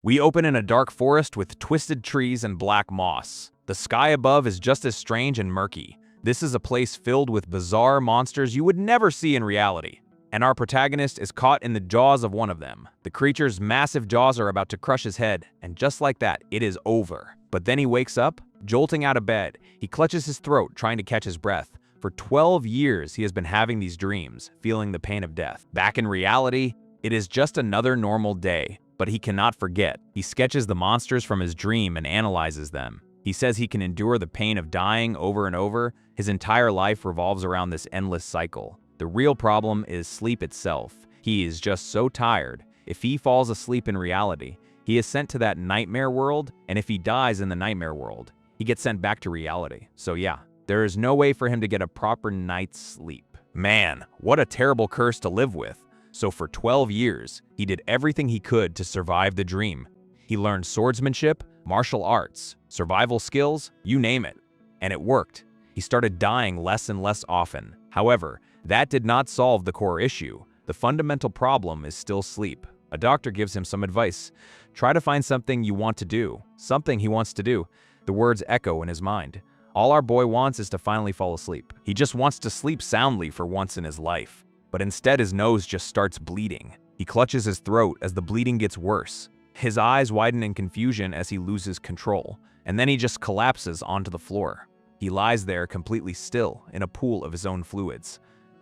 We open in a dark forest with twisted trees and black moss. The sky above is just as strange and murky. This is a place filled with bizarre monsters you would never see in reality. And our protagonist is caught in the jaws of one of them. The creature's massive jaws are about to crush his head, and just like that, it is over. But then he wakes up, jolting out of bed. He clutches his throat, trying to catch his breath. For 12 years, he has been having these dreams, feeling the pain of death. Back in reality, it is just another normal day, but he cannot forget. He sketches the monsters from his dream and analyzes them. He says he can endure the pain of dying over and over. His entire life revolves around this endless cycle. The real problem is sleep itself. He is just so tired. If he falls asleep in reality, he is sent to that nightmare world, and if he dies in the nightmare world, he gets sent back to reality. So yeah, there is no way for him to get a proper night's sleep. Man, what a terrible curse to live with. So for 12 years, he did everything he could to survive the dream. He learned swordsmanship, martial arts, survival skills, you name it. And it worked. He started dying less and less often. However, that did not solve the core issue. The fundamental problem is still sleep. A doctor gives him some advice. Try to find something you want to do. Something he wants to do. The words echo in his mind. All our boy wants is to finally fall asleep. He just wants to sleep soundly for once in his life. But instead his nose just starts bleeding. He clutches his throat as the bleeding gets worse. His eyes widen in confusion as he loses control, and then he just collapses onto the floor. He lies there completely still in a pool of his own fluids.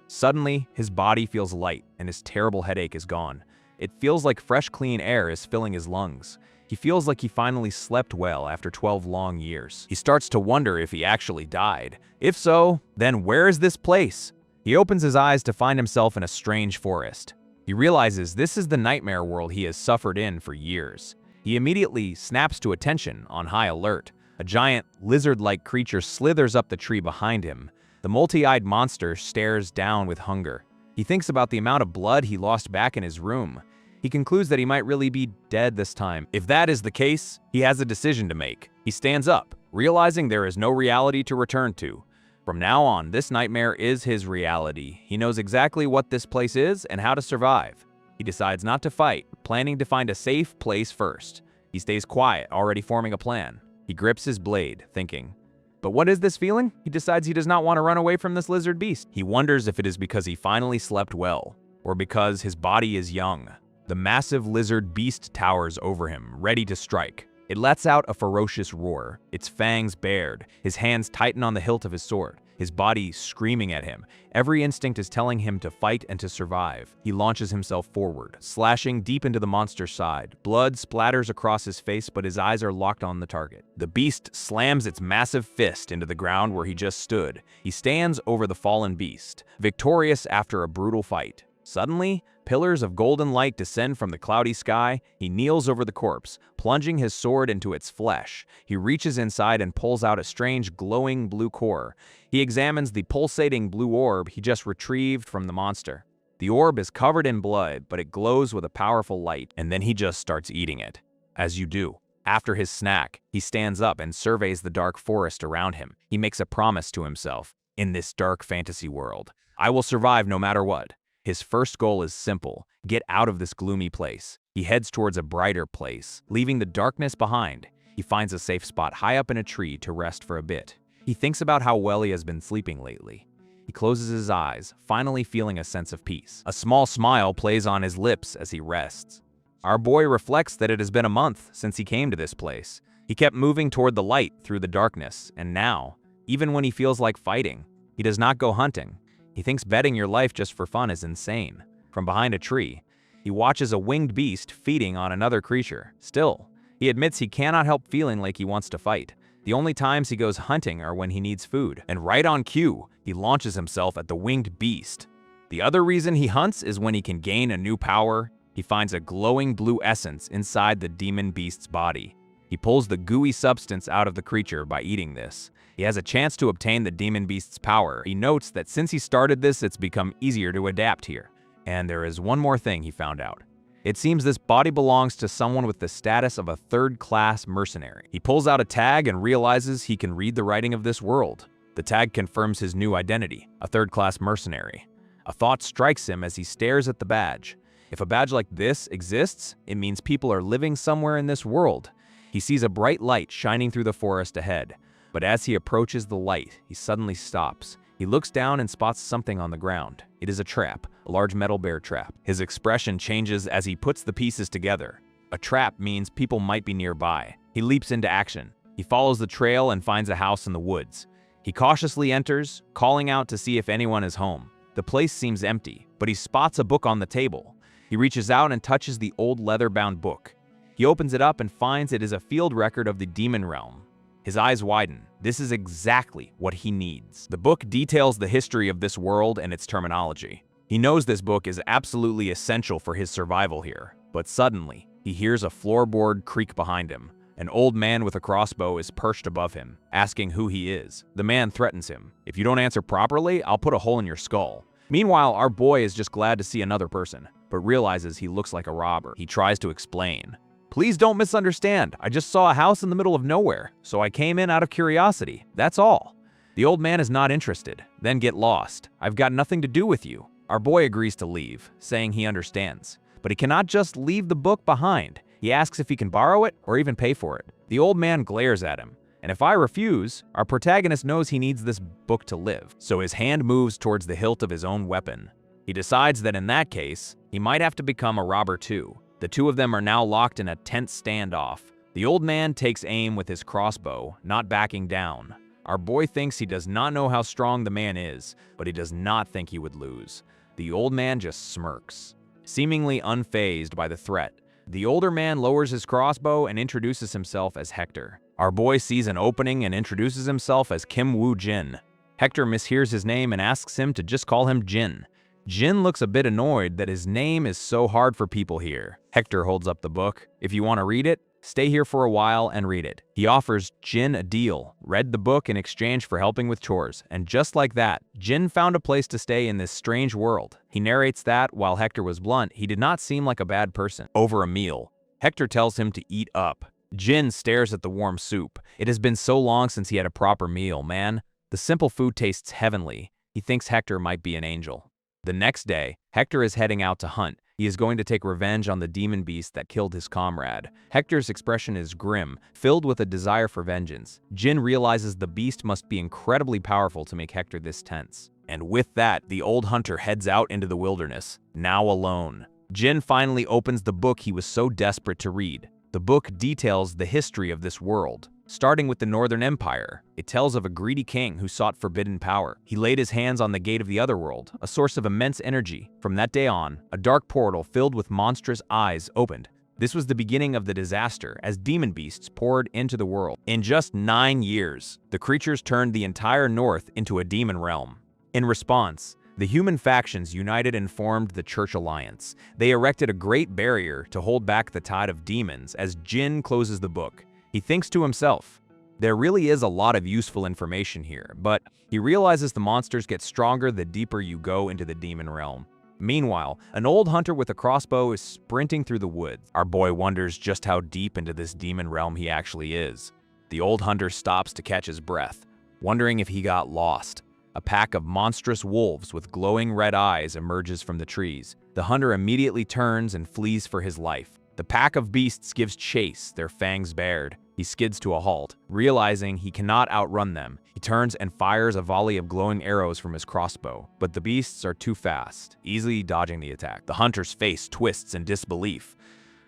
Suddenly, his body feels light and his terrible headache is gone. It feels like fresh, clean air is filling his lungs. He feels like he finally slept well after 12 long years. He starts to wonder if he actually died. If so, then where is this place? He opens his eyes to find himself in a strange forest. He realizes this is the nightmare world he has suffered in for years. He immediately snaps to attention on high alert. A giant, lizard-like creature slithers up the tree behind him. The multi-eyed monster stares down with hunger. He thinks about the amount of blood he lost back in his room. He concludes that he might really be dead this time. If that is the case, he has a decision to make. He stands up, realizing there is no reality to return to. From now on, this nightmare is his reality. He knows exactly what this place is and how to survive. He decides not to fight, planning to find a safe place first. He stays quiet, already forming a plan. He grips his blade, thinking, but what is this feeling? He decides he does not want to run away from this lizard beast. He wonders if it is because he finally slept well, or because his body is young. The massive lizard beast towers over him, ready to strike. It lets out a ferocious roar, its fangs bared, his hands tighten on the hilt of his sword, his body screaming at him. Every instinct is telling him to fight and to survive. He launches himself forward, slashing deep into the monster's side. Blood splatters across his face, but his eyes are locked on the target. The beast slams its massive fist into the ground where he just stood. He stands over the fallen beast, victorious after a brutal fight. Suddenly, pillars of golden light descend from the cloudy sky. He kneels over the corpse, plunging his sword into its flesh. He reaches inside and pulls out a strange glowing blue core. He examines the pulsating blue orb he just retrieved from the monster. The orb is covered in blood, but it glows with a powerful light, and then he just starts eating it. As you do. After his snack, he stands up and surveys the dark forest around him. He makes a promise to himself. In this dark fantasy world, I will survive no matter what. His first goal is simple: get out of this gloomy place. He heads towards a brighter place, leaving the darkness behind. He finds a safe spot high up in a tree to rest for a bit. He thinks about how well he has been sleeping lately. He closes his eyes, finally feeling a sense of peace. A small smile plays on his lips as he rests. Our boy reflects that it has been a month since he came to this place. He kept moving toward the light through the darkness, and now, even when he feels like fighting, he does not go hunting. He thinks betting your life just for fun is insane. From behind a tree, he watches a winged beast feeding on another creature. Still, he admits he cannot help feeling like he wants to fight. The only times he goes hunting are when he needs food. And right on cue, he launches himself at the winged beast. The other reason he hunts is when he can gain a new power. He finds a glowing blue essence inside the demon beast's body. He pulls the gooey substance out of the creature by eating this. He has a chance to obtain the demon beast's power. He notes that since he started this, it's become easier to adapt here. And there is one more thing he found out. It seems this body belongs to someone with the status of a third-class mercenary. He pulls out a tag and realizes he can read the writing of this world. The tag confirms his new identity, a third-class mercenary. A thought strikes him as he stares at the badge. If a badge like this exists, it means people are living somewhere in this world. He sees a bright light shining through the forest ahead, but as he approaches the light, he suddenly stops. He looks down and spots something on the ground. It is a trap, a large metal bear trap. His expression changes as he puts the pieces together. A trap means people might be nearby. He leaps into action. He follows the trail and finds a house in the woods. He cautiously enters, calling out to see if anyone is home. The place seems empty, but he spots a book on the table. He reaches out and touches the old leather-bound book. He opens it up and finds it is a field record of the demon realm. His eyes widen. This is exactly what he needs. The book details the history of this world and its terminology. He knows this book is absolutely essential for his survival here. But suddenly, he hears a floorboard creak behind him. An old man with a crossbow is perched above him, asking who he is. The man threatens him. If you don't answer properly, I'll put a hole in your skull. Meanwhile, our boy is just glad to see another person, but realizes he looks like a robber. He tries to explain. Please don't misunderstand. I just saw a house in the middle of nowhere, so I came in out of curiosity. That's all. The old man is not interested. Then get lost. I've got nothing to do with you. Our boy agrees to leave, saying he understands. But he cannot just leave the book behind. He asks if he can borrow it or even pay for it. The old man glares at him. And if I refuse, our protagonist knows he needs this book to live. So his hand moves towards the hilt of his own weapon. He decides that in that case, he might have to become a robber too. The two of them are now locked in a tense standoff. The old man takes aim with his crossbow, not backing down. Our boy thinks he does not know how strong the man is, but he does not think he would lose. The old man just smirks. Seemingly unfazed by the threat, the older man lowers his crossbow and introduces himself as Hector. Our boy sees an opening and introduces himself as Kim Woo Jin. Hector mishears his name and asks him to just call him Jin. Jin looks a bit annoyed that his name is so hard for people here. Hector holds up the book. If you want to read it, stay here for a while and read it. He offers Jin a deal, read the book in exchange for helping with chores, and just like that, Jin found a place to stay in this strange world. He narrates that, while Hector was blunt, he did not seem like a bad person. Over a meal, Hector tells him to eat up. Jin stares at the warm soup. It has been so long since he had a proper meal, man. The simple food tastes heavenly. He thinks Hector might be an angel. The next day, Hector is heading out to hunt. He is going to take revenge on the demon beast that killed his comrade. Hector's expression is grim, filled with a desire for vengeance. Jin realizes the beast must be incredibly powerful to make Hector this tense. And with that, the old hunter heads out into the wilderness, now alone. Jin finally opens the book he was so desperate to read. The book details the history of this world. Starting with the Northern Empire, it tells of a greedy king who sought forbidden power. He laid his hands on the gate of the otherworld, a source of immense energy. From that day on, a dark portal filled with monstrous eyes opened. This was the beginning of the disaster as demon beasts poured into the world. In just 9 years, the creatures turned the entire North into a demon realm. In response, the human factions united and formed the Church Alliance. They erected a great barrier to hold back the tide of demons as Jin closes the book. He thinks to himself, there really is a lot of useful information here, but he realizes the monsters get stronger the deeper you go into the demon realm. Meanwhile, an old hunter with a crossbow is sprinting through the woods. Our boy wonders just how deep into this demon realm he actually is. The old hunter stops to catch his breath, wondering if he got lost. A pack of monstrous wolves with glowing red eyes emerges from the trees. The hunter immediately turns and flees for his life. The pack of beasts gives chase, their fangs bared. He skids to a halt. Realizing he cannot outrun them, he turns and fires a volley of glowing arrows from his crossbow. But the beasts are too fast, easily dodging the attack. The hunter's face twists in disbelief.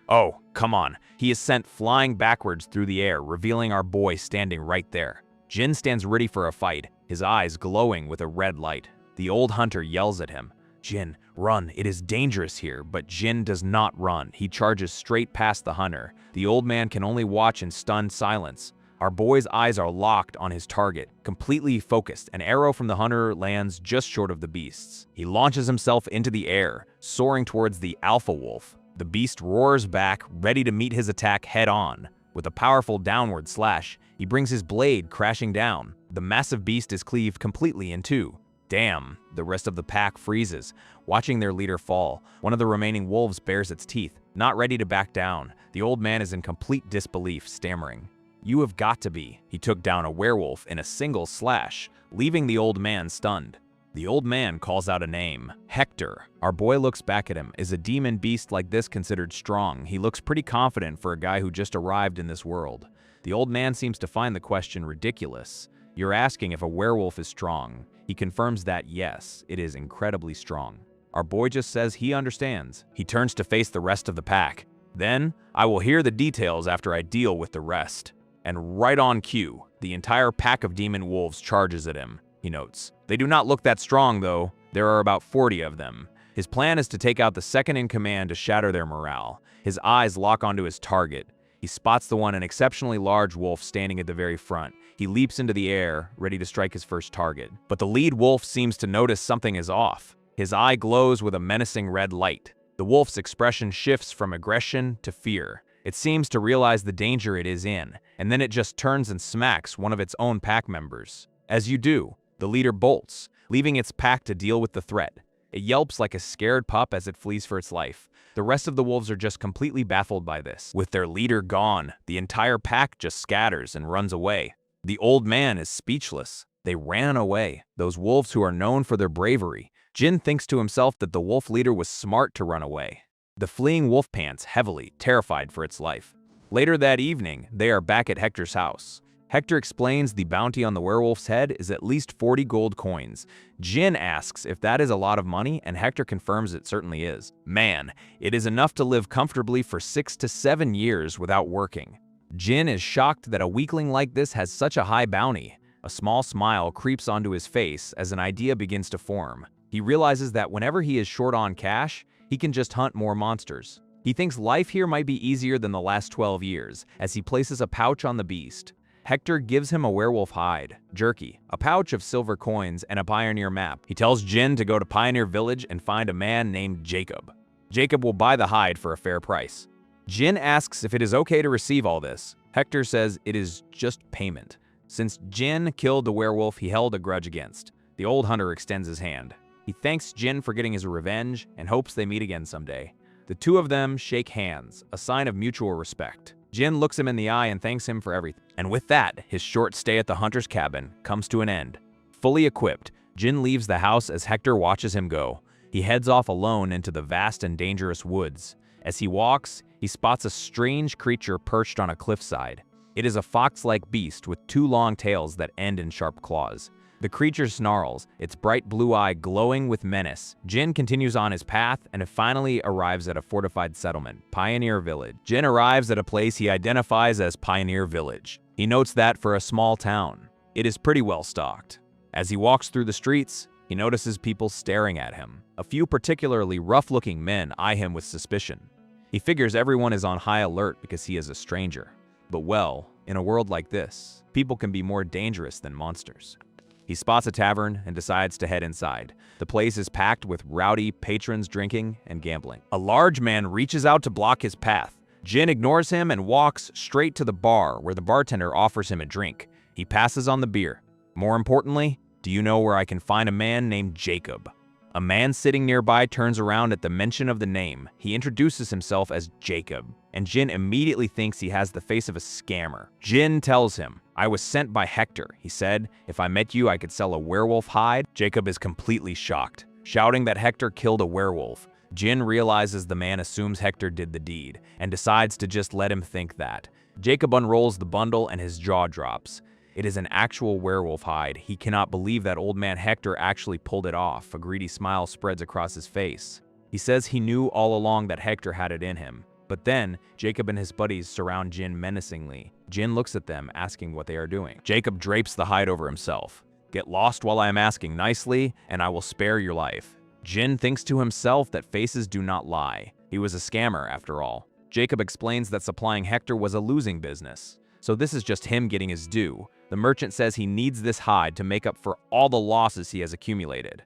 Oh, come on. He is sent flying backwards through the air, revealing our boy standing right there. Jin stands ready for a fight, his eyes glowing with a red light. The old hunter yells at him. Jin, run, it is dangerous here, but Jin does not run. He charges straight past the hunter. The old man can only watch in stunned silence. Our boy's eyes are locked on his target, completely focused. An arrow from the hunter lands just short of the beasts. He launches himself into the air, soaring towards the alpha wolf. The beast roars back, ready to meet his attack head-on. With a powerful downward slash, he brings his blade crashing down. The massive beast is cleaved completely in two. Damn, the rest of the pack freezes, watching their leader fall. One of the remaining wolves bares its teeth, not ready to back down. The old man is in complete disbelief, stammering. You have got to be. He took down a werewolf in a single slash, leaving the old man stunned. The old man calls out a name, Hector. Our boy looks back at him. Is a demon beast like this considered strong? He looks pretty confident for a guy who just arrived in this world. The old man seems to find the question ridiculous. You're asking if a werewolf is strong. He confirms that yes, it is incredibly strong. Our boy just says he understands. He turns to face the rest of the pack. Then, I will hear the details after I deal with the rest. And right on cue, the entire pack of demon wolves charges at him, he notes. They do not look that strong though. There are about 40 of them. His plan is to take out the second in command to shatter their morale. His eyes lock onto his target. He spots an exceptionally large wolf standing at the very front. He leaps into the air, ready to strike his first target. But the lead wolf seems to notice something is off. His eye glows with a menacing red light. The wolf's expression shifts from aggression to fear. It seems to realize the danger it is in, and then it just turns and smacks one of its own pack members. As you do, the leader bolts, leaving its pack to deal with the threat. It yelps like a scared pup as it flees for its life. The rest of the wolves are just completely baffled by this. With their leader gone, the entire pack just scatters and runs away. The old man is speechless. They ran away, those wolves who are known for their bravery. Jin thinks to himself that the wolf leader was smart to run away. The fleeing wolf pants heavily, terrified for its life. Later that evening, they are back at Hector's house. Hector explains the bounty on the werewolf's head is at least 40 gold coins. Jin asks if that is a lot of money, and Hector confirms it certainly is. Man, it is enough to live comfortably for 6 to 7 years without working. Jin is shocked that a weakling like this has such a high bounty. A small smile creeps onto his face as an idea begins to form. He realizes that whenever he is short on cash, he can just hunt more monsters. He thinks life here might be easier than the last 12 years, as he places a pouch on the beast. Hector gives him a werewolf hide, jerky, a pouch of silver coins, and a pioneer map. He tells Jin to go to Pioneer Village and find a man named Jacob. Jacob will buy the hide for a fair price. Jin asks if it is okay to receive all this. Hector says it is just payment. Since Jin killed the werewolf he held a grudge against, the old hunter extends his hand. He thanks Jin for getting his revenge and hopes they meet again someday. The two of them shake hands, a sign of mutual respect. Jin looks him in the eye and thanks him for everything. And with that, his short stay at the hunter's cabin comes to an end. Fully equipped, Jin leaves the house as Hector watches him go. He heads off alone into the vast and dangerous woods. As he walks, he spots a strange creature perched on a cliffside. It is a fox-like beast with 2 long tails that end in sharp claws. The creature snarls, its bright blue eye glowing with menace. Jin continues on his path and finally arrives at a fortified settlement, Pioneer Village. Jin arrives at a place he identifies as Pioneer Village. He notes that for a small town, it is pretty well stocked. As he walks through the streets, he notices people staring at him. A few particularly rough-looking men eye him with suspicion. He figures everyone is on high alert because he is a stranger. But well, in a world like this, people can be more dangerous than monsters. He spots a tavern and decides to head inside. The place is packed with rowdy patrons drinking and gambling. A large man reaches out to block his path. Jin ignores him and walks straight to the bar where the bartender offers him a drink. He passes on the beer. More importantly, do you know where I can find a man named Jacob? A man sitting nearby turns around at the mention of the name. He introduces himself as Jacob, and Jin immediately thinks he has the face of a scammer. Jin tells him, I was sent by Hector. He said, if I met you, I could sell a werewolf hide. Jacob is completely shocked, shouting that Hector killed a werewolf. Jin realizes the man assumes Hector did the deed, and decides to just let him think that. Jacob unrolls the bundle and his jaw drops. It is an actual werewolf hide. He cannot believe that old man Hector actually pulled it off. A greedy smile spreads across his face. He says he knew all along that Hector had it in him. But then, Jacob and his buddies surround Jin menacingly. Jin looks at them, asking what they are doing. Jacob drapes the hide over himself. Get lost while I am asking nicely, and I will spare your life. Jin thinks to himself that faces do not lie. He was a scammer, after all. Jacob explains that supplying Hector was a losing business. So this is just him getting his due. The merchant says he needs this hide to make up for all the losses he has accumulated.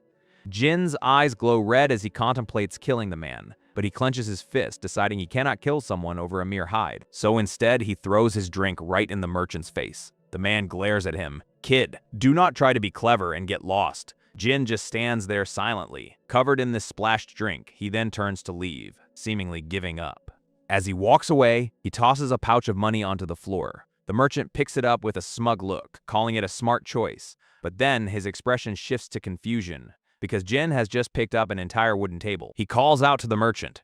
Jin's eyes glow red as he contemplates killing the man, but he clenches his fist, deciding he cannot kill someone over a mere hide. So instead, he throws his drink right in the merchant's face. The man glares at him. Kid, do not try to be clever and get lost. Jin just stands there silently, covered in this splashed drink. He then turns to leave, seemingly giving up. As he walks away, he tosses a pouch of money onto the floor. The merchant picks it up with a smug look, calling it a smart choice. But then his expression shifts to confusion. because Jin has just picked up an entire wooden table. He calls out to the merchant.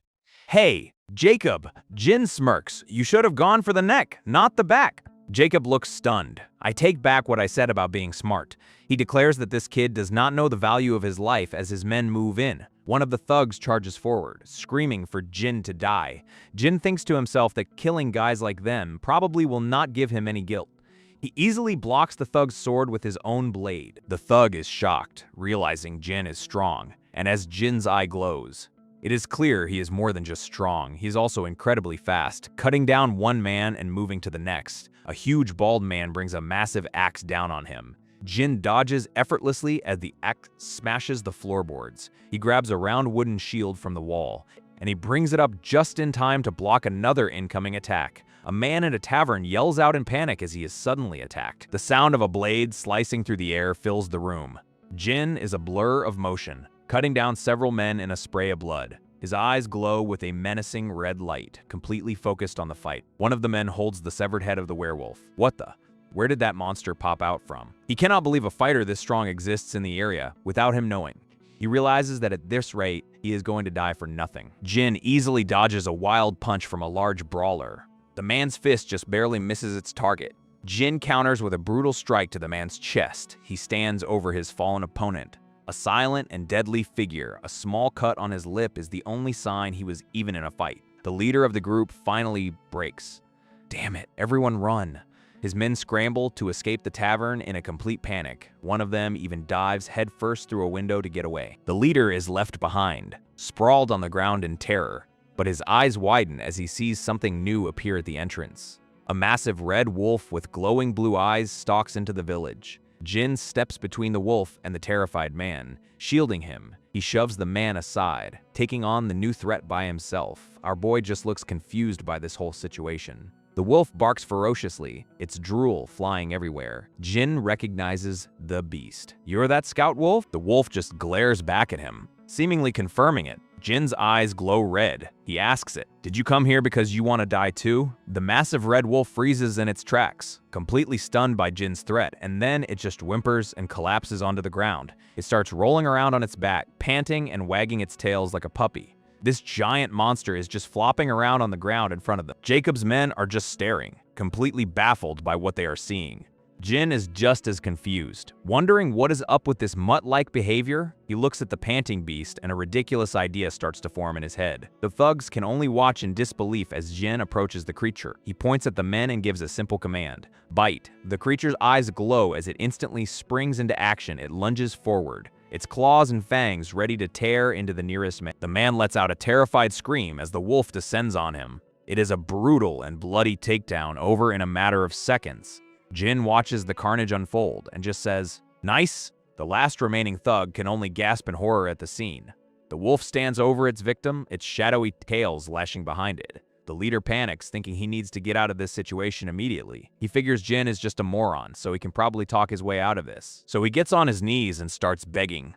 "Hey, Jacob!" Jin smirks. "You should have gone for the neck, not the back." Jacob looks stunned. "I take back what I said about being smart." He declares that this kid does not know the value of his life as his men move in. One of the thugs charges forward, screaming for Jin to die. Jin thinks to himself that killing guys like them probably will not give him any guilt. He easily blocks the thug's sword with his own blade. The thug is shocked, realizing Jin is strong, and as Jin's eye glows, it is clear he is more than just strong, he is also incredibly fast, cutting down one man and moving to the next. A huge bald man brings a massive axe down on him. Jin dodges effortlessly as the axe smashes the floorboards. He grabs a round wooden shield from the wall, and he brings it up just in time to block another incoming attack. A man in a tavern yells out in panic as he is suddenly attacked. The sound of a blade slicing through the air fills the room. Jin is a blur of motion, cutting down several men in a spray of blood. His eyes glow with a menacing red light, completely focused on the fight. One of the men holds the severed head of the werewolf. What the? Where did that monster pop out from? He cannot believe a fighter this strong exists in the area without him knowing. He realizes that at this rate, he is going to die for nothing. Jin easily dodges a wild punch from a large brawler. The man's fist just barely misses its target. Jin counters with a brutal strike to the man's chest. He stands over his fallen opponent. A silent and deadly figure, a small cut on his lip is the only sign he was even in a fight. The leader of the group finally breaks. Damn it, everyone run. His men scramble to escape the tavern in a complete panic. One of them even dives headfirst through a window to get away. The leader is left behind, sprawled on the ground in terror, but his eyes widen as he sees something new appear at the entrance. A massive red wolf with glowing blue eyes stalks into the village. Jin steps between the wolf and the terrified man, shielding him. He shoves the man aside, taking on the new threat by himself. Our boy just looks confused by this whole situation. The wolf barks ferociously, its drool flying everywhere. Jin recognizes the beast. "You're that scout wolf?" The wolf just glares back at him, seemingly confirming it. Jin's eyes glow red. He asks it, "Did you come here because you want to die too?" The massive red wolf freezes in its tracks, completely stunned by Jin's threat, and then it just whimpers and collapses onto the ground. It starts rolling around on its back, panting and wagging its tails like a puppy. This giant monster is just flopping around on the ground in front of them. Jacob's men are just staring, completely baffled by what they are seeing. Jin is just as confused. Wondering what is up with this mutt-like behavior, he looks at the panting beast and a ridiculous idea starts to form in his head. The thugs can only watch in disbelief as Jin approaches the creature. He points at the men and gives a simple command. Bite. The creature's eyes glow as it instantly springs into action. It lunges forward, its claws and fangs ready to tear into the nearest man. The man lets out a terrified scream as the wolf descends on him. It is a brutal and bloody takedown over in a matter of seconds. Jin watches the carnage unfold and just says, "Nice." The last remaining thug can only gasp in horror at the scene. The wolf stands over its victim, its shadowy tails lashing behind it. The leader panics, thinking he needs to get out of this situation immediately. He figures Jin is just a moron, so he can probably talk his way out of this. So he gets on his knees and starts begging,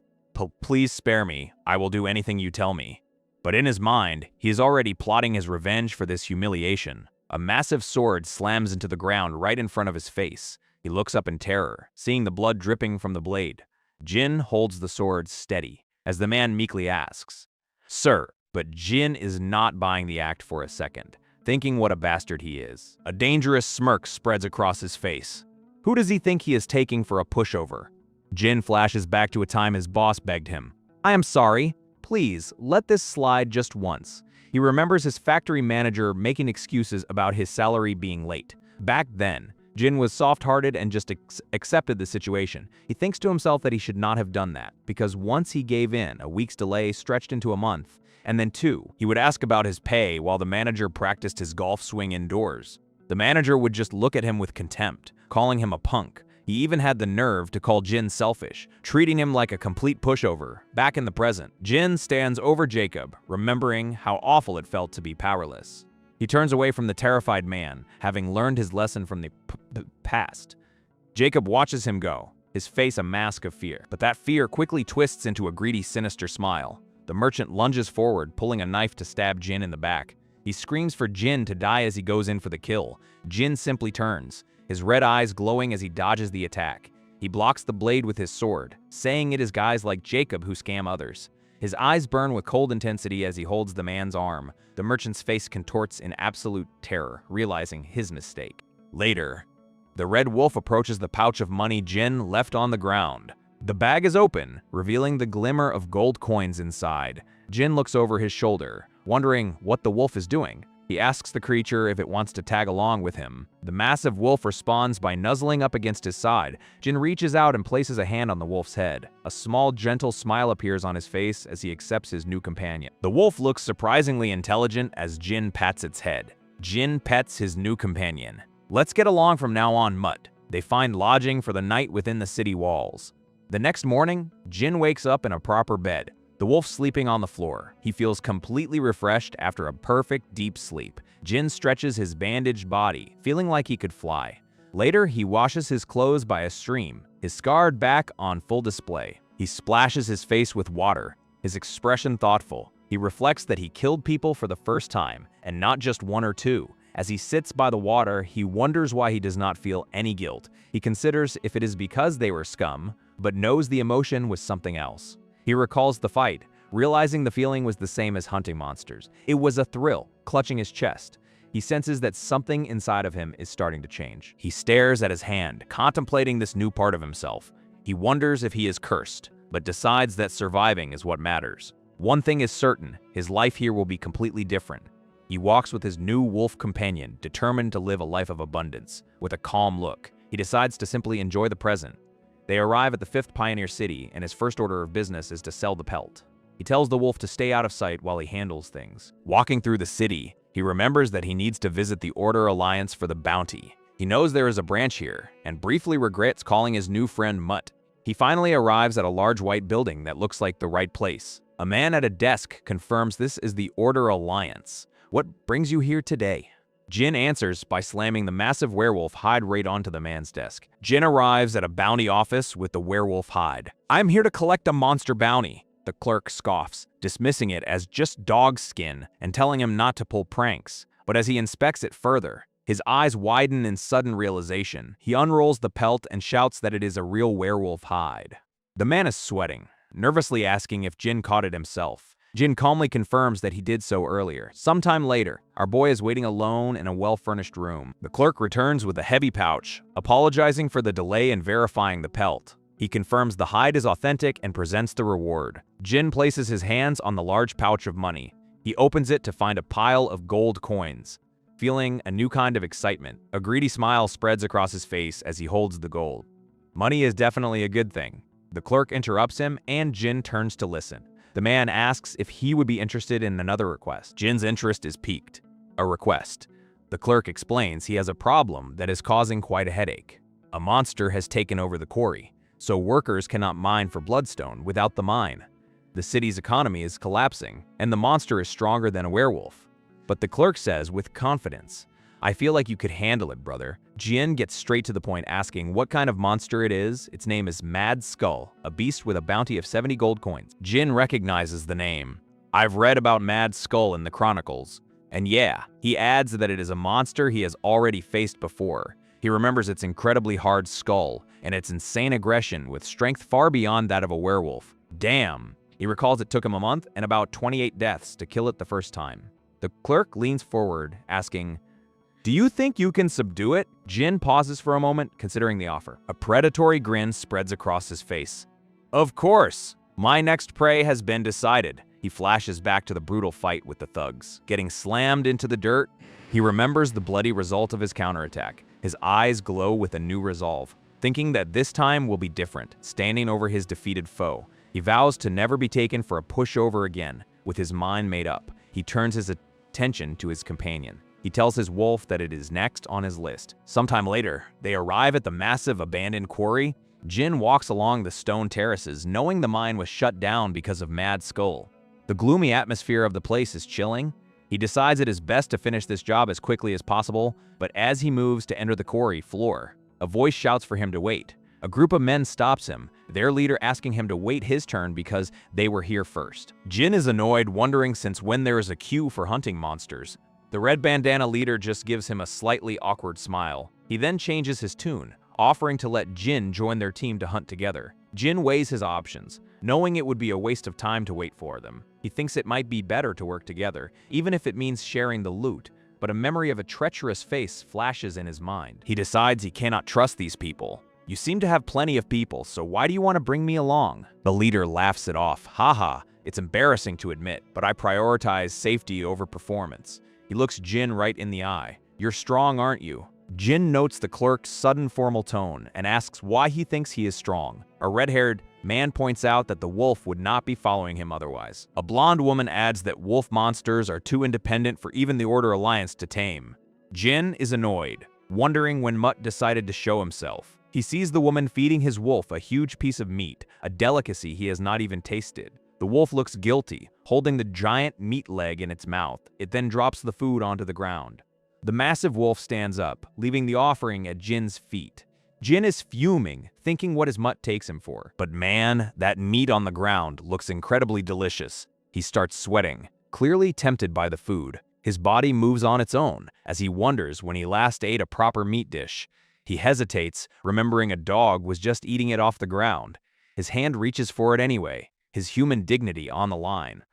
"Please spare me. I will do anything you tell me." But in his mind, he is already plotting his revenge for this humiliation. A massive sword slams into the ground right in front of his face. He looks up in terror, seeing the blood dripping from the blade. Jin holds the sword steady, as the man meekly asks, "Sir," but Jin is not buying the act for a second, thinking what a bastard he is. A dangerous smirk spreads across his face. Who does he think he is taking for a pushover? Jin flashes back to a time his boss begged him, "I am sorry, please, let this slide just once." He remembers his factory manager making excuses about his salary being late. Back then, Jin was soft-hearted and just accepted the situation. He thinks to himself that he should not have done that, because once he gave in, a week's delay stretched into a month, and then 2, he would ask about his pay while the manager practiced his golf swing indoors. The manager would just look at him with contempt, calling him a punk. He even had the nerve to call Jin selfish, treating him like a complete pushover. Back in the present, Jin stands over Jacob, remembering how awful it felt to be powerless. He turns away from the terrified man, having learned his lesson from the past. Jacob watches him go, his face a mask of fear. But that fear quickly twists into a greedy, sinister smile. The merchant lunges forward, pulling a knife to stab Jin in the back. He screams for Jin to die as he goes in for the kill. Jin simply turns, his red eyes glowing as he dodges the attack. He blocks the blade with his sword, saying it is guys like Jacob who scam others. His eyes burn with cold intensity as he holds the man's arm. The merchant's face contorts in absolute terror, realizing his mistake. Later, the Red Wolf approaches the pouch of money Jin left on the ground. The bag is open, revealing the glimmer of gold coins inside. Jin looks over his shoulder, wondering what the wolf is doing. He asks the creature if it wants to tag along with him. The massive wolf responds by nuzzling up against his side. Jin reaches out and places a hand on the wolf's head. A small, gentle smile appears on his face as he accepts his new companion. The wolf looks surprisingly intelligent as Jin pats its head. Jin pets his new companion. Let's get along from now on, Mutt. They find lodging for the night within the city walls. The next morning, Jin wakes up in a proper bed. The wolf's sleeping on the floor. He feels completely refreshed after a perfect deep sleep. Jin stretches his bandaged body, feeling like he could fly. Later, he washes his clothes by a stream, his scarred back on full display. He splashes his face with water, his expression thoughtful. He reflects that he killed people for the first time, and not just one or two. As he sits by the water, he wonders why he does not feel any guilt. He considers if it is because they were scum, but knows the emotion was something else. He recalls the fight, realizing the feeling was the same as hunting monsters. It was a thrill, clutching his chest. He senses that something inside of him is starting to change. He stares at his hand, contemplating this new part of himself. He wonders if he is cursed, but decides that surviving is what matters. One thing is certain, his life here will be completely different. He walks with his new wolf companion, determined to live a life of abundance. With a calm look, he decides to simply enjoy the present. They arrive at the 5th Pioneer City, and his first order of business is to sell the pelt. He tells the wolf to stay out of sight while he handles things. Walking through the city, he remembers that he needs to visit the Order Alliance for the bounty. He knows there is a branch here, and briefly regrets calling his new friend Mutt. He finally arrives at a large white building that looks like the right place. A man at a desk confirms this is the Order Alliance. What brings you here today? Jin answers by slamming the massive werewolf hide right onto the man's desk. Jin arrives at a bounty office with the werewolf hide. I'm here to collect a monster bounty. The clerk scoffs, dismissing it as just dog skin and telling him not to pull pranks. But as he inspects it further, his eyes widen in sudden realization. He unrolls the pelt and shouts that it is a real werewolf hide. The man is sweating, nervously asking if Jin caught it himself. Jin calmly confirms that he did so earlier. Sometime later, our boy is waiting alone in a well-furnished room. The clerk returns with a heavy pouch, apologizing for the delay in verifying the pelt. He confirms the hide is authentic and presents the reward. Jin places his hands on the large pouch of money. He opens it to find a pile of gold coins. Feeling a new kind of excitement, a greedy smile spreads across his face as he holds the gold. Money is definitely a good thing. The clerk interrupts him, and Jin turns to listen. The man asks if he would be interested in another request. Jin's interest is piqued. A request. The clerk explains he has a problem that is causing quite a headache. A monster has taken over the quarry, so workers cannot mine for bloodstone without the mine. The city's economy is collapsing, and the monster is stronger than a werewolf. But the clerk says with confidence, I feel like you could handle it, brother. Jin gets straight to the point, asking what kind of monster it is. Its name is Mad Skull, a beast with a bounty of 70 gold coins. Jin recognizes the name. I've read about Mad Skull in the Chronicles. And yeah, he adds that it is a monster he has already faced before. He remembers its incredibly hard skull and its insane aggression with strength far beyond that of a werewolf. Damn! He recalls it took him a month and about 28 deaths to kill it the first time. The clerk leans forward, asking, do you think you can subdue it? Jin pauses for a moment, considering the offer. A predatory grin spreads across his face. Of course! My next prey has been decided. He flashes back to the brutal fight with the thugs. Getting slammed into the dirt, he remembers the bloody result of his counterattack. His eyes glow with a new resolve, thinking that this time will be different. Standing over his defeated foe, he vows to never be taken for a pushover again. With his mind made up, he turns his attention to his companion. He tells his wolf that it is next on his list. Sometime later, they arrive at the massive abandoned quarry. Jin walks along the stone terraces, knowing the mine was shut down because of Mad Skull. The gloomy atmosphere of the place is chilling. He decides it is best to finish this job as quickly as possible, but as he moves to enter the quarry floor, a voice shouts for him to wait. A group of men stops him, their leader asking him to wait his turn because they were here first. Jin is annoyed, wondering since when there is a queue for hunting monsters. The red bandana leader just gives him a slightly awkward smile. He then changes his tune, offering to let Jin join their team to hunt together. Jin weighs his options, knowing it would be a waste of time to wait for them. He thinks it might be better to work together, even if it means sharing the loot, but a memory of a treacherous face flashes in his mind. He decides he cannot trust these people. You seem to have plenty of people, so why do you want to bring me along? The leader laughs it off. Haha, it's embarrassing to admit, but I prioritize safety over performance. He looks Jin right in the eye. You're strong, aren't you? Jin notes the clerk's sudden formal tone and asks why he thinks he is strong. A red-haired man points out that the wolf would not be following him otherwise. A blonde woman adds that wolf monsters are too independent for even the Order Alliance to tame. Jin is annoyed, wondering when Mutt decided to show himself. He sees the woman feeding his wolf a huge piece of meat, a delicacy he has not even tasted. The wolf looks guilty, holding the giant meat leg in its mouth. It then drops the food onto the ground. The massive wolf stands up, leaving the offering at Jin's feet. Jin is fuming, thinking what his Mutt takes him for. But man, that meat on the ground looks incredibly delicious. He starts sweating, clearly tempted by the food. His body moves on its own, as he wonders when he last ate a proper meat dish. He hesitates, remembering a dog was just eating it off the ground. His hand reaches for it anyway, his human dignity on the line.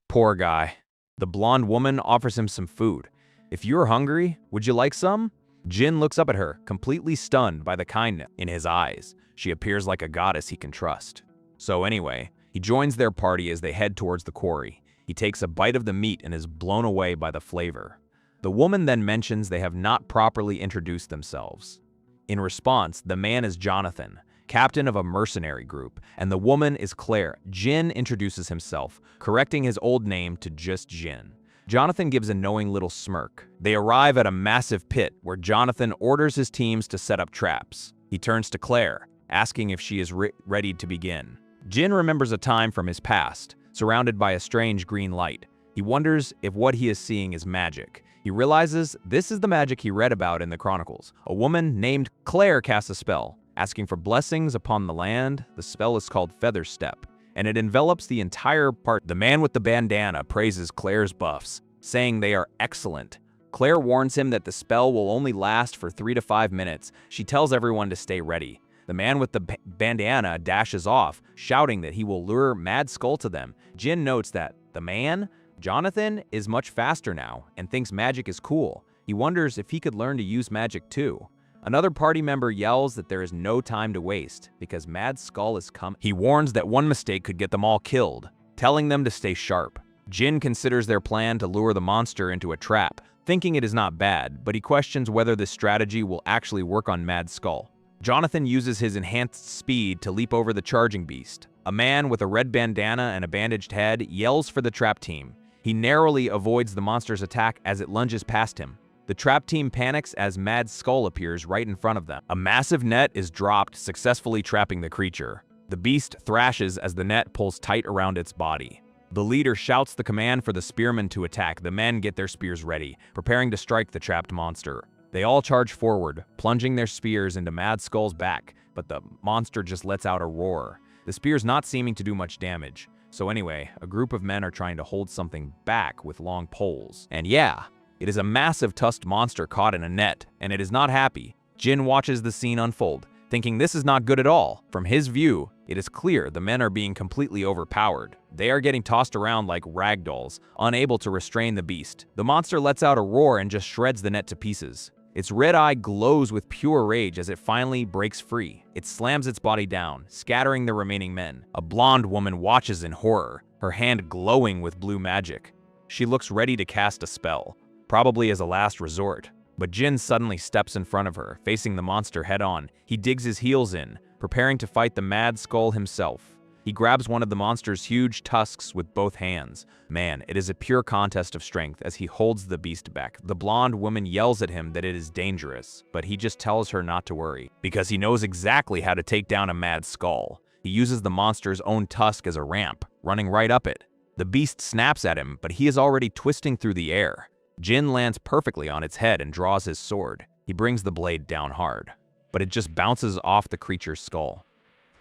Poor guy. The blonde woman offers him some food. If you're hungry, would you like some? Jin looks up at her, completely stunned by the kindness in his eyes. She appears like a goddess he can trust. So anyway, he joins their party as they head towards the quarry. He takes a bite of the meat and is blown away by the flavor. The woman then mentions they have not properly introduced themselves. In response, the man is Jonathan, captain of a mercenary group, and the woman is Claire. Jin introduces himself, correcting his old name to just Jin. Jonathan gives a knowing little smirk. They arrive at a massive pit where Jonathan orders his teams to set up traps. He turns to Claire, asking if she is ready to begin. Jin remembers a time from his past, surrounded by a strange green light. He wonders if what he is seeing is magic. He realizes this is the magic he read about in the Chronicles. A woman named Claire casts a spell, asking for blessings upon the land. The spell is called Feather Step, and it envelops the entire part. The man with the bandana praises Claire's buffs, saying they are excellent. Claire warns him that the spell will only last for 3 to 5 minutes. She tells everyone to stay ready. The man with the bandana dashes off, shouting that he will lure Mad Skull to them. Jin notes that the man, Jonathan, is much faster now and thinks magic is cool. He wonders if he could learn to use magic too. Another party member yells that there is no time to waste because Mad Skull is coming. He warns that one mistake could get them all killed, telling them to stay sharp. Jin considers their plan to lure the monster into a trap, thinking it is not bad, but he questions whether this strategy will actually work on Mad Skull. Jonathan uses his enhanced speed to leap over the charging beast. A man with a red bandana and a bandaged head yells for the trap team. He narrowly avoids the monster's attack as it lunges past him. The trap team panics as Mad Skull appears right in front of them. A massive net is dropped, successfully trapping the creature. The beast thrashes as the net pulls tight around its body. The leader shouts the command for the spearmen to attack. The men get their spears ready, preparing to strike the trapped monster. They all charge forward, plunging their spears into Mad Skull's back, but the monster just lets out a roar. The spears not seeming to do much damage. So anyway, a group of men are trying to hold something back with long poles. And yeah, it is a massive tusked monster caught in a net, and it is not happy. Jin watches the scene unfold, thinking this is not good at all. From his view, it is clear the men are being completely overpowered. They are getting tossed around like ragdolls, unable to restrain the beast. The monster lets out a roar and just shreds the net to pieces. Its red eye glows with pure rage as it finally breaks free. It slams its body down, scattering the remaining men. A blonde woman watches in horror, her hand glowing with blue magic. She looks ready to cast a spell, probably as a last resort. But Jin suddenly steps in front of her, facing the monster head-on. He digs his heels in, preparing to fight the Mad Skull himself. He grabs one of the monster's huge tusks with both hands. Man, it is a pure contest of strength as he holds the beast back. The blonde woman yells at him that it is dangerous, but he just tells her not to worry, because he knows exactly how to take down a Mad Skull. He uses the monster's own tusk as a ramp, running right up it. The beast snaps at him, but he is already twisting through the air. Jin lands perfectly on its head and draws his sword. He brings the blade down hard, but it just bounces off the creature's skull.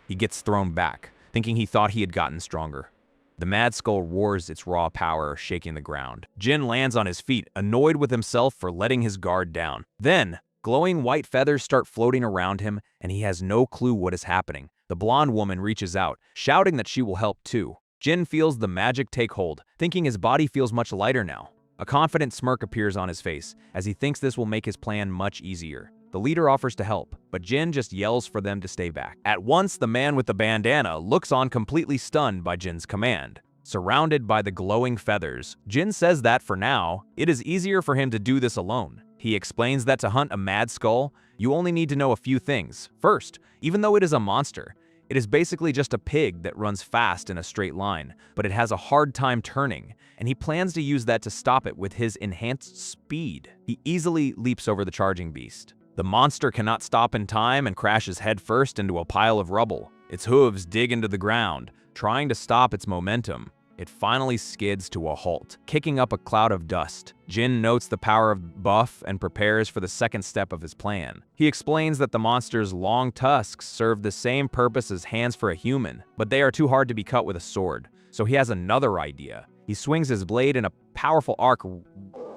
He gets thrown back, thinking he thought he had gotten stronger. The Mad Skull roars its raw power, shaking the ground. Jin lands on his feet, annoyed with himself for letting his guard down. Then, Glowing white feathers start floating around him, and he has no clue what is happening. The blonde woman reaches out, shouting that she will help too. Jin feels the magic take hold, thinking his body feels much lighter now. A confident smirk appears on his face, as he thinks this will make his plan much easier. The leader offers to help, but Jin just yells for them to stay back. At once, the man with the bandana looks on completely stunned by Jin's command. Surrounded by the glowing feathers, Jin says that for now, it is easier for him to do this alone. He explains that to hunt a mad skull, you only need to know a few things. First, even though it is a monster, it is basically just a pig that runs fast in a straight line, but it has a hard time turning, and he plans to use that to stop it with his enhanced speed. He easily leaps over the charging beast. The monster cannot stop in time and crashes headfirst into a pile of rubble. Its hooves dig into the ground, trying to stop its momentum. It finally skids to a halt, kicking up a cloud of dust. Jin notes the power of buff and prepares for the second step of his plan. He explains that the monster's long tusks serve the same purpose as hands for a human, but they are too hard to be cut with a sword. So he has another idea. He swings his blade in a powerful arc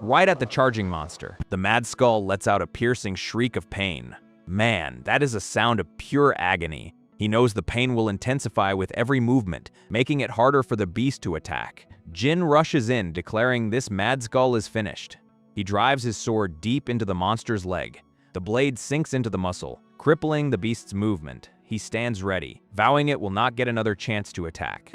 right at the charging monster. The mad skull lets out a piercing shriek of pain. Man, that is a sound of pure agony. He knows the pain will intensify with every movement, making it harder for the beast to attack. Jin rushes in, declaring this mad skull is finished. He drives his sword deep into the monster's leg. The blade sinks into the muscle, crippling the beast's movement. He stands ready, vowing it will not get another chance to attack.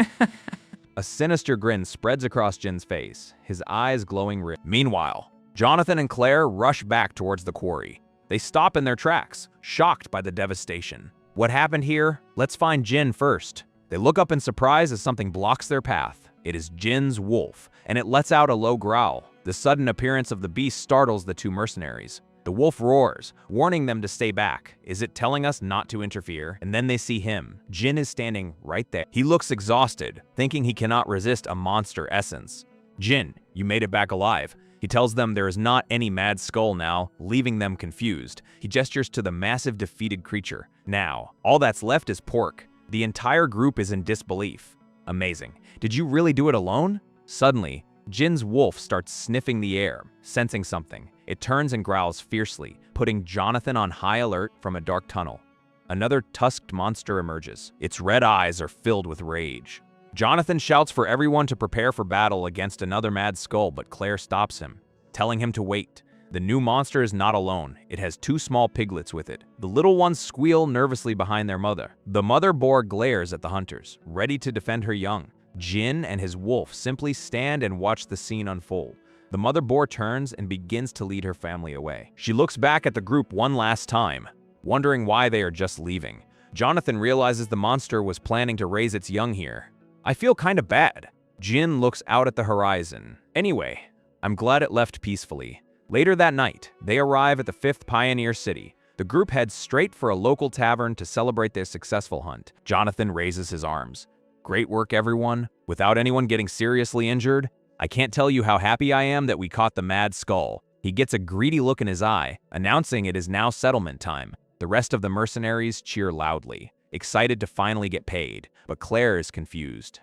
A sinister grin spreads across Jin's face, his eyes glowing red. Meanwhile, Jonathan and Claire rush back towards the quarry. They stop in their tracks, shocked by the devastation. What happened here? Let's find Jin first. They look up in surprise as something blocks their path. It is Jin's wolf, and it lets out a low growl. The sudden appearance of the beast startles the two mercenaries. The wolf roars, warning them to stay back. Is it telling us not to interfere? And then they see him. Jin is standing right there. He looks exhausted, thinking he cannot resist a monster essence. Jin, you made it back alive. He tells them there is not any mad skull now, leaving them confused. He gestures to the massive defeated creature. Now, all that's left is pork. The entire group is in disbelief. Amazing. Did you really do it alone? Suddenly, Jin's wolf starts sniffing the air, sensing something. It turns and growls fiercely, putting Jonathan on high alert from a dark tunnel. Another tusked monster emerges. Its red eyes are filled with rage. Jonathan shouts for everyone to prepare for battle against another mad skull, but Claire stops him, telling him to wait. The new monster is not alone. It has two small piglets with it. The little ones squeal nervously behind their mother. The mother boar glares at the hunters, ready to defend her young. Jin and his wolf simply stand and watch the scene unfold. The mother boar turns and begins to lead her family away. She looks back at the group one last time, wondering why they are just leaving. Jonathan realizes the monster was planning to raise its young here. I feel kinda bad. Jin looks out at the horizon. Anyway, I'm glad it left peacefully. Later that night, they arrive at the 5th Pioneer City. The group heads straight for a local tavern to celebrate their successful hunt. Jonathan raises his arms. Great work, everyone. Without anyone getting seriously injured, I can't tell you how happy I am that we caught the mad skull. He gets a greedy look in his eye, announcing it is now settlement time. The rest of the mercenaries cheer loudly, excited to finally get paid, but Claire is confused.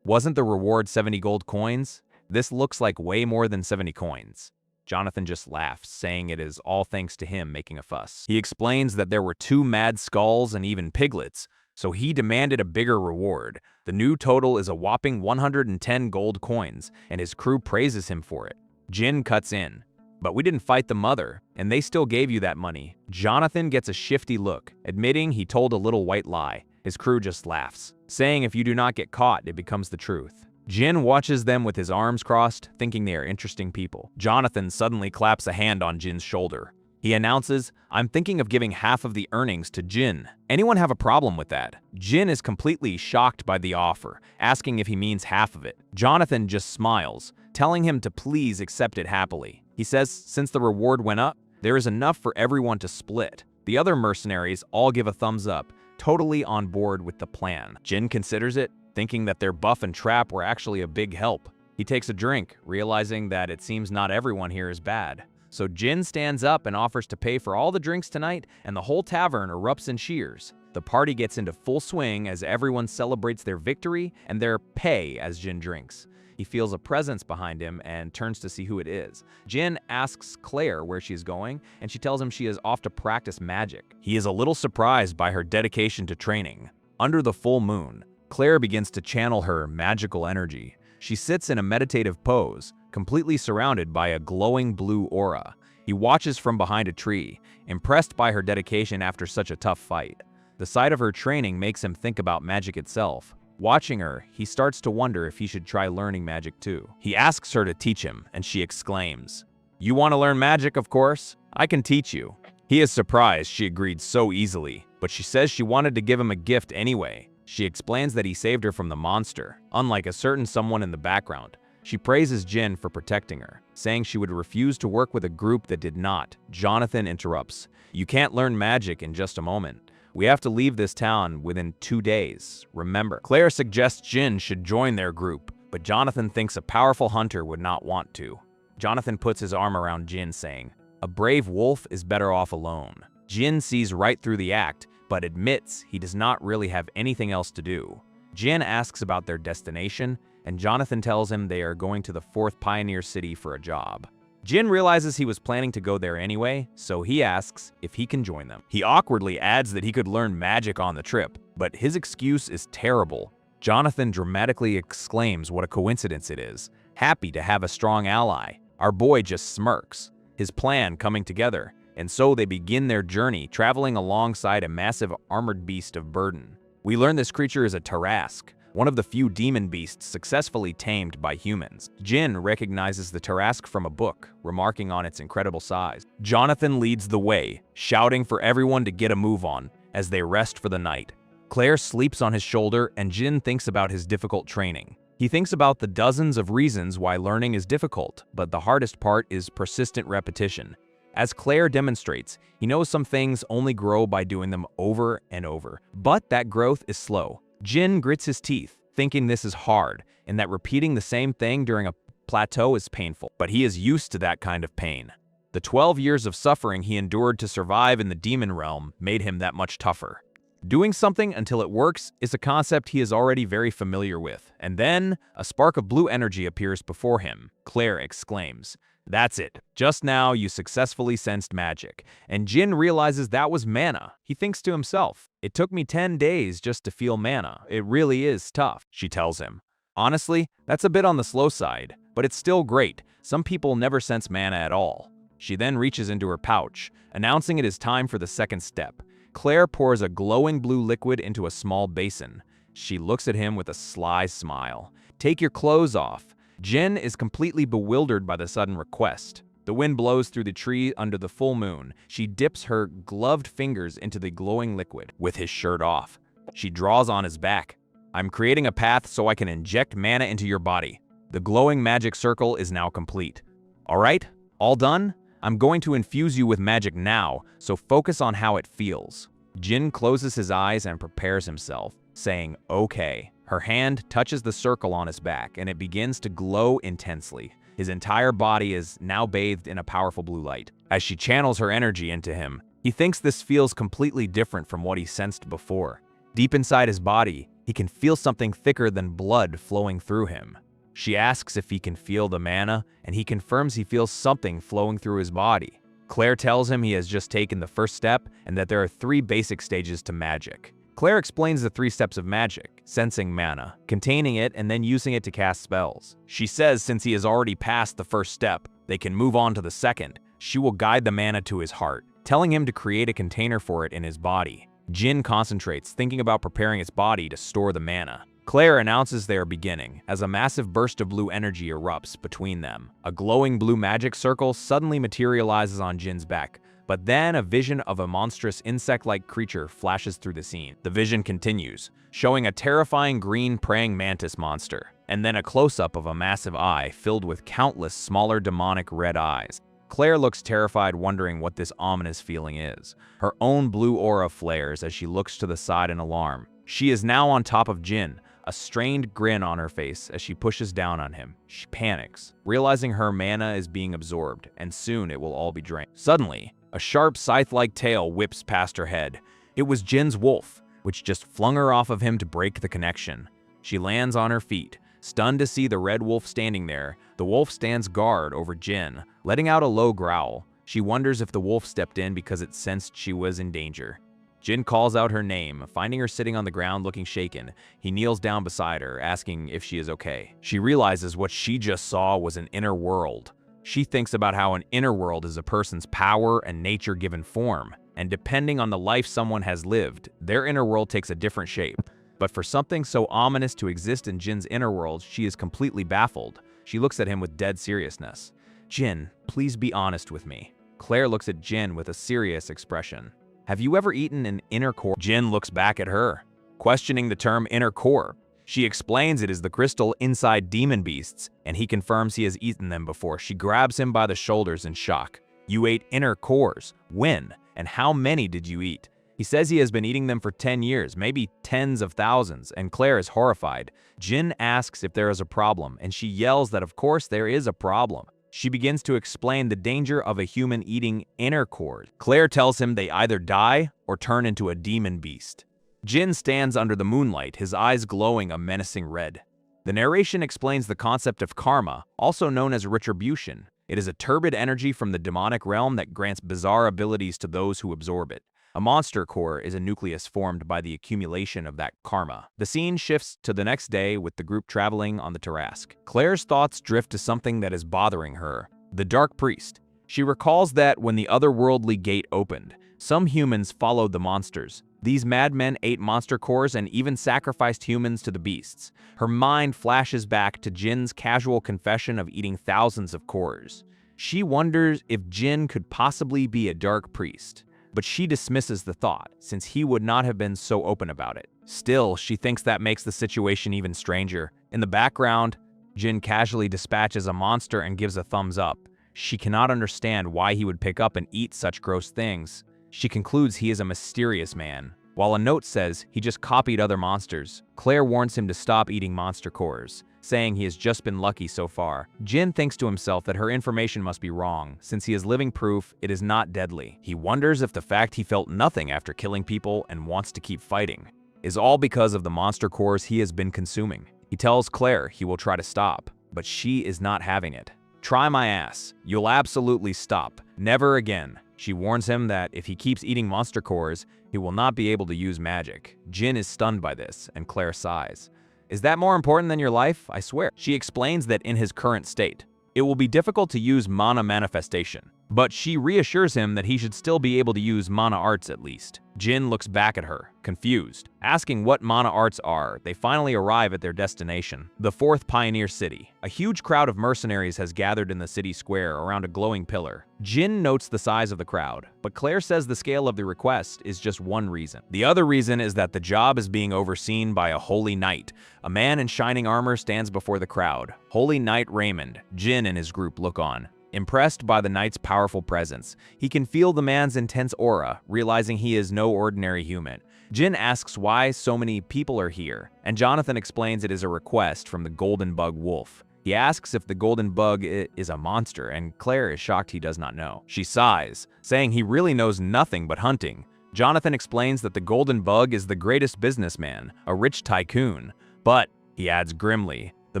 Wasn't the reward 70 gold coins? This looks like way more than 70 coins. Jonathan just laughs, saying it is all thanks to him making a fuss. He explains that there were 2 mad skulls and even piglets, so he demanded a bigger reward. The new total is a whopping 110 gold coins, and his crew praises him for it. Jin cuts in. But we didn't fight the mother, and they still gave you that money. Jonathan gets a shifty look, admitting he told a little white lie. His crew just laughs, saying if you do not get caught, it becomes the truth. Jin watches them with his arms crossed, thinking they are interesting people. Jonathan suddenly claps a hand on Jin's shoulder. He announces, I'm thinking of giving half of the earnings to Jin. Anyone have a problem with that? Jin is completely shocked by the offer, asking if he means half of it. Jonathan just smiles, telling him to please accept it happily. He says since the reward went up, there is enough for everyone to split. The other mercenaries all give a thumbs up, totally on board with the plan. Jin considers it, thinking that their buff and trap were actually a big help. He takes a drink, realizing that it seems not everyone here is bad. So Jin stands up and offers to pay for all the drinks tonight, and the whole tavern erupts in cheers. The party gets into full swing as everyone celebrates their victory and their pay as Jin drinks. He feels a presence behind him and turns to see who it is. Jin asks Claire where she's going, and she tells him she is off to practice magic. He is a little surprised by her dedication to training. Under the full moon, Claire begins to channel her magical energy. She sits in a meditative pose, completely surrounded by a glowing blue aura. He watches from behind a tree, impressed by her dedication after such a tough fight. The sight of her training makes him think about magic itself. Watching her, he starts to wonder if he should try learning magic too. He asks her to teach him, and she exclaims, "You want to learn magic, of course? I can teach you." He is surprised she agreed so easily, but she says she wanted to give him a gift anyway. She explains that he saved her from the monster, unlike a certain someone in the background. She praises Jin for protecting her, saying she would refuse to work with a group that did not. Jonathan interrupts. "You can't learn magic in just a moment. We have to leave this town within 2 days, remember." Claire suggests Jin should join their group, but Jonathan thinks a powerful hunter would not want to. Jonathan puts his arm around Jin, saying, "A brave wolf is better off alone." Jin sees right through the act, but admits he does not really have anything else to do. Jin asks about their destination, and Jonathan tells him they are going to the 4th Pioneer City for a job. Jin realizes he was planning to go there anyway, so he asks if he can join them. He awkwardly adds that he could learn magic on the trip, but his excuse is terrible. Jonathan dramatically exclaims what a coincidence it is, happy to have a strong ally. Our boy just smirks, his plan coming together, and so they begin their journey, traveling alongside a massive armored beast of burden. We learn this creature is a Tarask, one of the few demon beasts successfully tamed by humans. Jin recognizes the Tarask from a book, remarking on its incredible size. Jonathan leads the way, shouting for everyone to get a move on as they rest for the night. Claire sleeps on his shoulder, and Jin thinks about his difficult training. He thinks about the dozens of reasons why learning is difficult, but the hardest part is persistent repetition. As Claire demonstrates, he knows some things only grow by doing them over and over, but that growth is slow. Jin grits his teeth, thinking this is hard, and that repeating the same thing during a plateau is painful, but he is used to that kind of pain. The 12 years of suffering he endured to survive in the demon realm made him that much tougher. Doing something until it works is a concept he is already very familiar with, and then a spark of blue energy appears before him. Claire exclaims, "That's it. Just now you successfully sensed magic." And Jin realizes that was mana. He thinks to himself, "It took me 10 days just to feel mana. It really is tough," she tells him. Honestly, that's a bit on the slow side, but it's still great. Some people never sense mana at all. She then reaches into her pouch, announcing it is time for the second step. Claire pours a glowing blue liquid into a small basin. She looks at him with a sly smile. "Take your clothes off." Jin is completely bewildered by the sudden request. The wind blows through the tree under the full moon. She dips her gloved fingers into the glowing liquid. With his shirt off, she draws on his back. "I'm creating a path so I can inject mana into your body." The glowing magic circle is now complete. "All right, all done? I'm going to infuse you with magic now, so focus on how it feels." Jin closes his eyes and prepares himself, saying, "Okay." Her hand touches the circle on his back, and it begins to glow intensely. His entire body is now bathed in a powerful blue light. As she channels her energy into him, he thinks this feels completely different from what he sensed before. Deep inside his body, he can feel something thicker than blood flowing through him. She asks if he can feel the mana, and he confirms he feels something flowing through his body. Claire tells him he has just taken the first step and that there are 3 basic stages to magic. Claire explains the 3 steps of magic: sensing mana, containing it, and then using it to cast spells. She says since he has already passed the first step, they can move on to the second. She will guide the mana to his heart, telling him to create a container for it in his body. Jin concentrates, thinking about preparing his body to store the mana. Claire announces they are beginning, as a massive burst of blue energy erupts between them. A glowing blue magic circle suddenly materializes on Jin's back, but then a vision of a monstrous insect-like creature flashes through the scene. The vision continues, showing a terrifying green praying mantis monster, and then a close-up of a massive eye filled with countless smaller demonic red eyes. Claire looks terrified, wondering what this ominous feeling is. Her own blue aura flares as she looks to the side in alarm. She is now on top of Jin, a strained grin on her face as she pushes down on him. She panics, realizing her mana is being absorbed, and soon it will all be drained. Suddenly, a sharp scythe-like tail whips past her head. It was Jin's wolf, which just flung her off of him to break the connection. She lands on her feet, Stunned to see the red wolf standing there, the wolf stands guard over Jin, letting out a low growl. She wonders if the wolf stepped in because it sensed she was in danger. Jin calls out her name, finding her sitting on the ground looking shaken. He kneels down beside her, asking if she is okay. She realizes what she just saw was an inner world. She thinks about how an inner world is a person's power and nature given form, and depending on the life someone has lived, their inner world takes a different shape. But for something so ominous to exist in Jin's inner world, she is completely baffled. She looks at him with dead seriousness. "Jin, please be honest with me." Claire looks at Jin with a serious expression. "Have you ever eaten an inner core?" Jin looks back at her, questioning the term inner core. She explains it is the crystal inside demon beasts, and he confirms he has eaten them before. She grabs him by the shoulders in shock. "You ate inner cores? When? And how many did you eat?" He says he has been eating them for 10 years, maybe tens of thousands, and Claire is horrified. Jin asks if there is a problem, and she yells that of course there is a problem. She begins to explain the danger of a human eating inner core. Claire tells him they either die or turn into a demon beast. Jin stands under the moonlight, his eyes glowing a menacing red. The narration explains the concept of karma, also known as retribution. It is a turbid energy from the demonic realm that grants bizarre abilities to those who absorb it. A monster core is a nucleus formed by the accumulation of that karma. The scene shifts to the next day with the group traveling on the Tarask. Claire's thoughts drift to something that is bothering her: the Dark Priest. She recalls that when the otherworldly gate opened, some humans followed the monsters. These madmen ate monster cores and even sacrificed humans to the beasts. Her mind flashes back to Jin's casual confession of eating thousands of cores. She wonders if Jin could possibly be a Dark Priest, but she dismisses the thought, since he would not have been so open about it. Still, she thinks that makes the situation even stranger. In the background, Jin casually dispatches a monster and gives a thumbs up. She cannot understand why he would pick up and eat such gross things. She concludes he is a mysterious man, while a note says he just copied other monsters. Claire warns him to stop eating monster cores, saying he has just been lucky so far. Jin thinks to himself that her information must be wrong, since he is living proof it is not deadly. He wonders if the fact he felt nothing after killing people and wants to keep fighting is all because of the monster cores he has been consuming. He tells Claire he will try to stop, but she is not having it. "Try my ass. You'll absolutely stop. Never again." She warns him that if he keeps eating monster cores, he will not be able to use magic. Jin is stunned by this, and Claire sighs. "Is that more important than your life? I swear." She explains that in his current state, it will be difficult to use mana manifestation, but she reassures him that he should still be able to use mana arts at least. Jin looks back at her, confused, asking what mana arts are. They finally arrive at their destination, the fourth Pioneer City. A huge crowd of mercenaries has gathered in the city square around a glowing pillar. Jin notes the size of the crowd, but Claire says the scale of the request is just one reason. The other reason is that the job is being overseen by a holy knight. A man in shining armor stands before the crowd. Holy Knight Raymond. Jin and his group look on. Impressed by the knight's powerful presence, he can feel the man's intense aura, realizing he is no ordinary human. Jin asks why so many people are here, and Jonathan explains it is a request from the Golden Bug Wolf. He asks if the Golden Bug is a monster, and Claire is shocked he does not know. She sighs, saying he really knows nothing but hunting. Jonathan explains that the Golden Bug is the greatest businessman, a rich tycoon. But, he adds grimly, the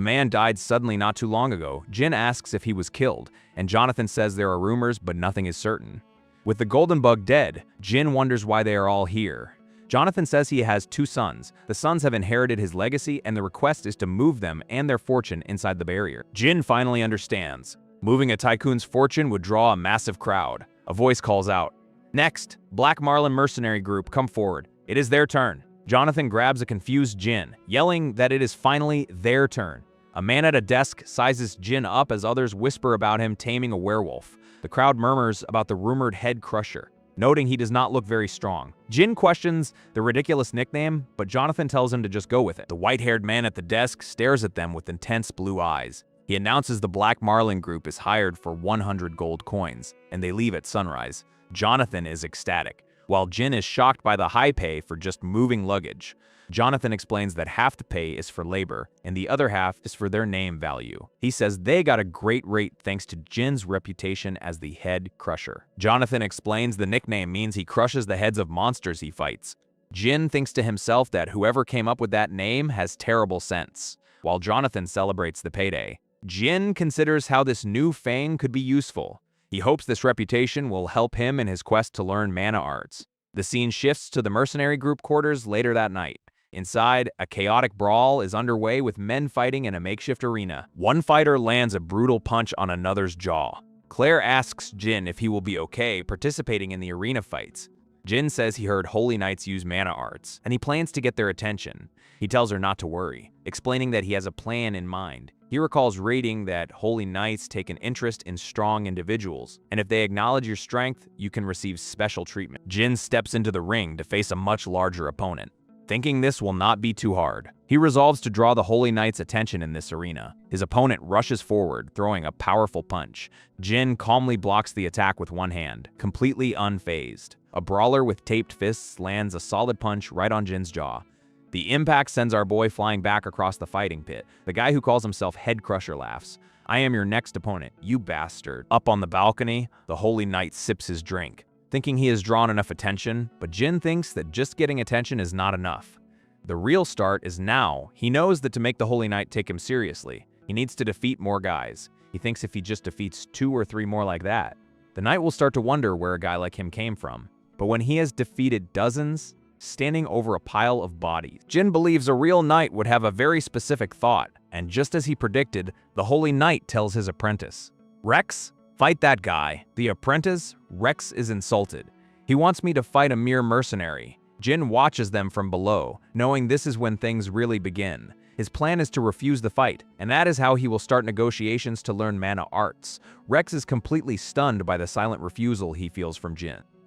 man died suddenly not too long ago. Jin asks if he was killed, and Jonathan says there are rumors but nothing is certain. With the Golden Bug dead, Jin wonders why they are all here. Jonathan says he has 2 sons. The sons have inherited his legacy, and the request is to move them and their fortune inside the barrier. Jin finally understands. Moving a tycoon's fortune would draw a massive crowd. A voice calls out, "Next, Black Marlin mercenary group, come forward. It is their turn." Jonathan grabs a confused Jin, yelling that it is finally their turn. A man at a desk sizes Jin up as others whisper about him taming a werewolf. The crowd murmurs about the rumored head crusher, noting he does not look very strong. Jin questions the ridiculous nickname, but Jonathan tells him to just go with it. The white-haired man at the desk stares at them with intense blue eyes. He announces the Black Marlin group is hired for 100 gold coins, and they leave at sunrise. Jonathan is ecstatic, while Jin is shocked by the high pay for just moving luggage. Jonathan explains that half the pay is for labor, and the other half is for their name value. He says they got a great rate thanks to Jin's reputation as the head crusher. Jonathan explains the nickname means he crushes the heads of monsters he fights. Jin thinks to himself that whoever came up with that name has terrible sense. while Jonathan celebrates the payday. Jin considers how this new fame could be useful. He hopes this reputation will help him in his quest to learn mana arts. The scene shifts to the mercenary group quarters later that night. Inside, a chaotic brawl is underway with men fighting in a makeshift arena. One fighter lands a brutal punch on another's jaw. Claire asks Jin if he will be okay participating in the arena fights. Jin says he heard Holy Knights use mana arts, and he plans to get their attention. He tells her not to worry, explaining that he has a plan in mind. He recalls reading that Holy Knights take an interest in strong individuals, and if they acknowledge your strength, you can receive special treatment. Jin steps into the ring to face a much larger opponent. Thinking this will not be too hard, he resolves to draw the Holy Knight's attention in this arena. His opponent rushes forward, throwing a powerful punch. Jin calmly blocks the attack with one hand, completely unfazed. A brawler with taped fists lands a solid punch right on Jin's jaw. The impact sends our boy flying back across the fighting pit. The guy who calls himself Head Crusher laughs. "I am your next opponent, you bastard." Up on the balcony, the Holy Knight sips his drink, thinking he has drawn enough attention, but Jin thinks that just getting attention is not enough. The real start is now. He knows that to make the Holy Knight take him seriously, he needs to defeat more guys. He thinks if he just defeats 2 or 3 more like that, the Knight will start to wonder where a guy like him came from. But when he has defeated dozens, standing over a pile of bodies, Jin believes a real knight would have a very specific thought, and just as he predicted, the Holy Knight tells his apprentice, "Rex, fight that guy." The apprentice, Rex, is insulted. "He wants me to fight a mere mercenary." Jin watches them from below, knowing this is when things really begin. His plan is to refuse the fight, and that is how he will start negotiations to learn mana arts. Rex is completely stunned by the silent refusal he feels from Jin.